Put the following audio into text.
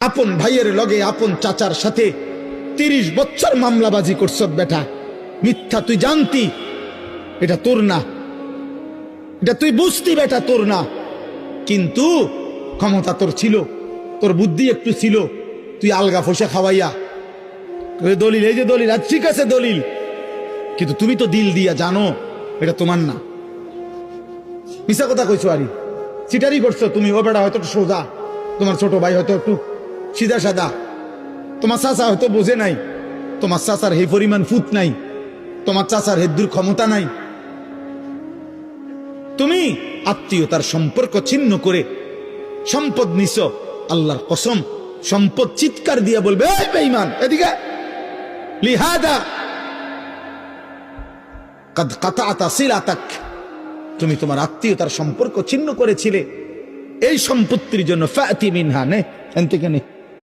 আপন ভাইয়ের লগে আপন চাচার সাথে 30 বছর মামলাবাজি করছ বেটা, মিথ্যা তুই জানতি, এটা তোর না, এটা তুই বুঝতি বেটা তোর না, কিন্তু ক্ষমতা তোর ছিল, তোর বুদ্ধি একটু ছিল, তুই আলগা ফসে খাওয়াইয়া দলিল, এই যে দলিল, আর ঠিক আছে দলিল, কিন্তু তুমি তো দিল দিয়া জানো এটা তোমার না। মিশা কথা কইছো, আরি সিটারি করছো তুমি। ও বেটা হয়তো একটু সোজা, তোমার ছোট ভাই হয়তো একটু সিধা সাদা, তোমার চাচা হয়তো বোঝে নাই, তোমার চাচার হে পরিমাণ ফুট নাই, তোমার চাচার হেদ্দুর ক্ষমতা নাই। তুমি আত্মীয়তার সম্পর্ক ছিন্ন করে সম্পদ নিছ, আল্লাহর কসম সম্পদ চিৎকার দিয়ে বলবে এই বেঈমান এদিকে, লিহাদা কদ কাতাতা সিলাতাক, তুমি তোমার আত্মীয়তার সম্পর্ক ছিন্ন করেছিলে এই সম্পত্তির জন্য, ফাতি মিনহা, নে এন থেকে নে।